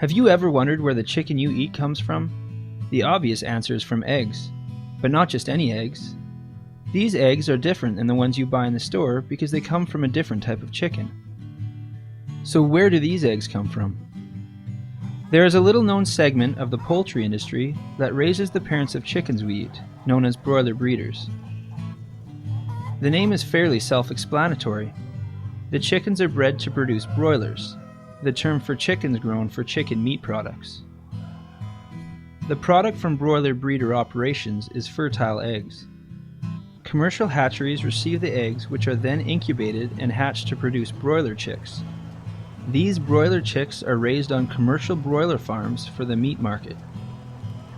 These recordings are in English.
Have you ever wondered where the chicken you eat comes from? The obvious answer is from eggs. But not just any eggs. These eggs are different than the ones you buy in the store because they come from a different type of chicken. So where do these eggs come from? There is a little-known segment of the poultry industry that raises the parents of chickens we eat, known as broiler breeders. The name is fairly self-explanatory. The chickens are bred to produce broilers, the term for chickens grown for chicken meat products. The product from broiler breeder operations is fertile eggs. Commercial hatcheries receive the eggs, which are then incubated and hatched to produce broiler chicks. These broiler chicks are raised on commercial broiler farms for the meat market.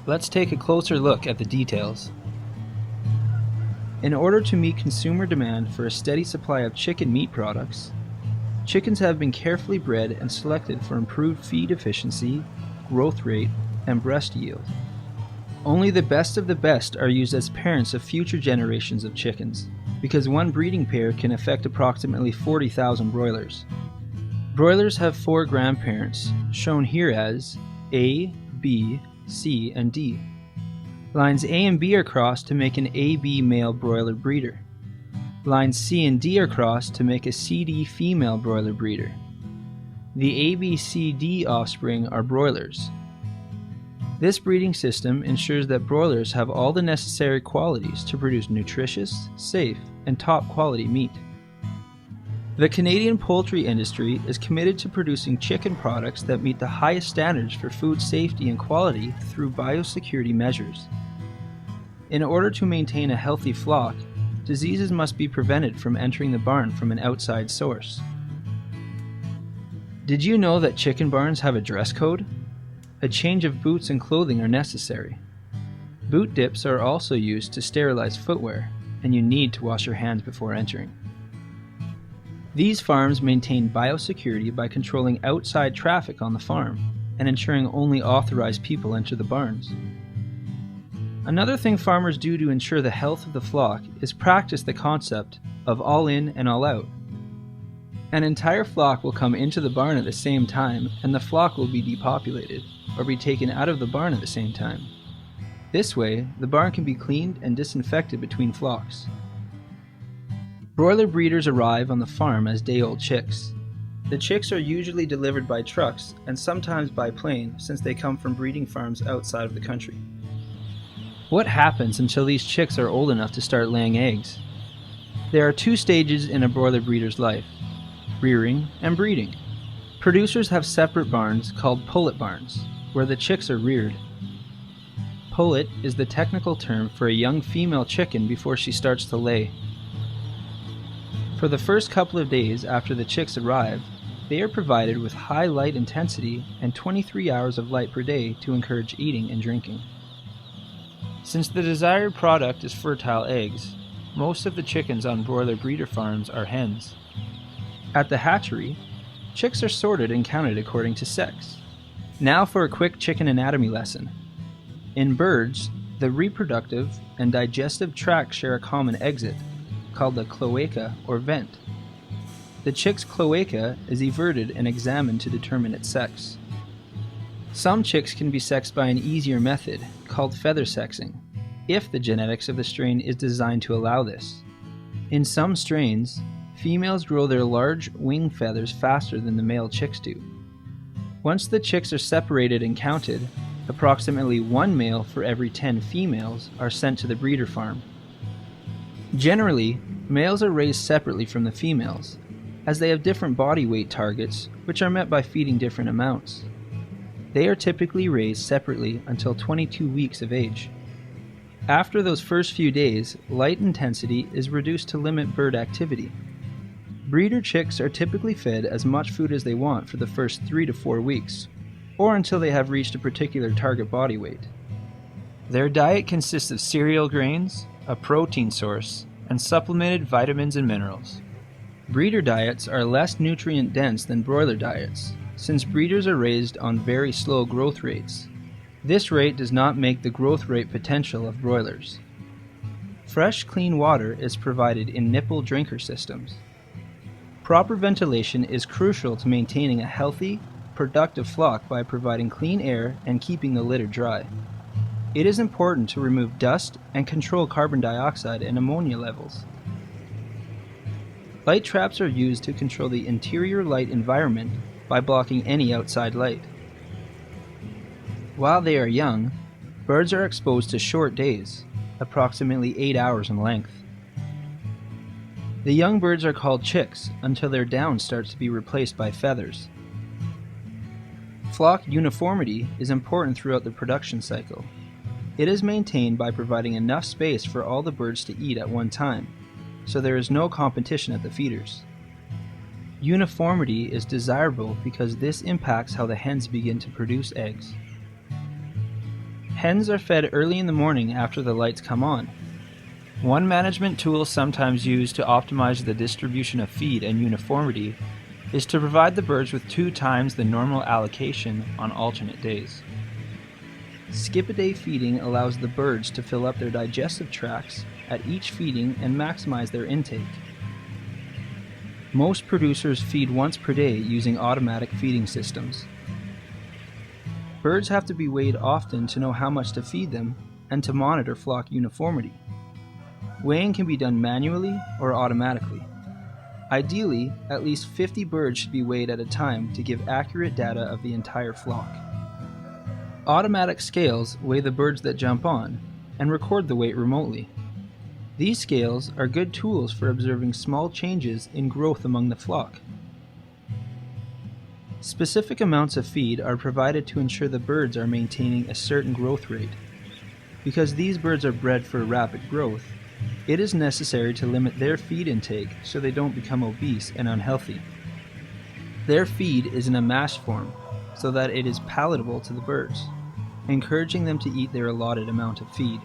Let's take a closer look at the details. In order to meet consumer demand for a steady supply of chicken meat products, chickens have been carefully bred and selected for improved feed efficiency, growth rate, and breast yield. Only the best of the best are used as parents of future generations of chickens, because one breeding pair can affect approximately 40,000 broilers. Broilers have 4 grandparents, shown here as A, B, C, and D. Lines A and B are crossed to make an AB male broiler breeder. Lines C and D are crossed to make a CD female broiler breeder. The ABCD offspring are broilers. This breeding system ensures that broilers have all the necessary qualities to produce nutritious, safe, and top quality meat. The Canadian poultry industry is committed to producing chicken products that meet the highest standards for food safety and quality through biosecurity measures. In order to maintain a healthy flock, diseases must be prevented from entering the barn from an outside source. Did you know that chicken barns have a dress code? A change of boots and clothing are necessary. Boot dips are also used to sterilize footwear, and you need to wash your hands before entering. These farms maintain biosecurity by controlling outside traffic on the farm and ensuring only authorized people enter the barns. Another thing farmers do to ensure the health of the flock is practice the concept of all in and all out. An entire flock will come into the barn at the same time, and the flock will be depopulated or be taken out of the barn at the same time. This way, the barn can be cleaned and disinfected between flocks. Broiler breeders arrive on the farm as day-old chicks. The chicks are usually delivered by trucks and sometimes by plane, since they come from breeding farms outside of the country. What happens until these chicks are old enough to start laying eggs? There are 2 stages in a broiler breeder's life: rearing and breeding. Producers have separate barns called pullet barns, where the chicks are reared. Pullet is the technical term for a young female chicken before she starts to lay. For the first couple of days after the chicks arrive, they are provided with high light intensity and 23 hours of light per day to encourage eating and drinking. Since the desired product is fertile eggs, most of the chickens on broiler breeder farms are hens. At the hatchery, chicks are sorted and counted according to sex. Now for a quick chicken anatomy lesson. In birds, the reproductive and digestive tracts share a common exit, called the cloaca or vent. The chick's cloaca is everted and examined to determine its sex. Some chicks can be sexed by an easier method, called feather sexing, if the genetics of the strain is designed to allow this. In some strains, females grow their large wing feathers faster than the male chicks do. Once the chicks are separated and counted, approximately 1 male for every 10 females are sent to the breeder farm. Generally, males are raised separately from the females, as they have different body weight targets, which are met by feeding different amounts. They are typically raised separately until 22 weeks of age. After those first few days, light intensity is reduced to limit bird activity. Breeder chicks are typically fed as much food as they want for the first 3 to 4 weeks, or until they have reached a particular target body weight. Their diet consists of cereal grains, a protein source, and supplemented vitamins and minerals. Breeder diets are less nutrient dense than broiler diets, since breeders are raised on very slow growth rates. This rate does not make the growth rate potential of broilers. Fresh, clean water is provided in nipple drinker systems. Proper ventilation is crucial to maintaining a healthy, productive flock by providing clean air and keeping the litter dry. It is important to remove dust and control carbon dioxide and ammonia levels. Light traps are used to control the interior light environment by blocking any outside light. While they are young, birds are exposed to short days, approximately 8 hours in length. The young birds are called chicks until their down starts to be replaced by feathers. Flock uniformity is important throughout the production cycle. It is maintained by providing enough space for all the birds to eat at one time, so there is no competition at the feeders. Uniformity is desirable because this impacts how the hens begin to produce eggs. Hens are fed early in the morning after the lights come on. One management tool sometimes used to optimize the distribution of feed and uniformity is to provide the birds with 2 times the normal allocation on alternate days. Skip-a-day feeding allows the birds to fill up their digestive tracts at each feeding and maximize their intake. Most producers feed once per day using automatic feeding systems. Birds have to be weighed often to know how much to feed them and to monitor flock uniformity. Weighing can be done manually or automatically. Ideally, at least 50 birds should be weighed at a time to give accurate data of the entire flock. Automatic scales weigh the birds that jump on and record the weight remotely. These scales are good tools for observing small changes in growth among the flock. Specific amounts of feed are provided to ensure the birds are maintaining a certain growth rate. Because these birds are bred for rapid growth, it is necessary to limit their feed intake so they don't become obese and unhealthy. Their feed is in a mash form so that it is palatable to the birds, encouraging them to eat their allotted amount of feed.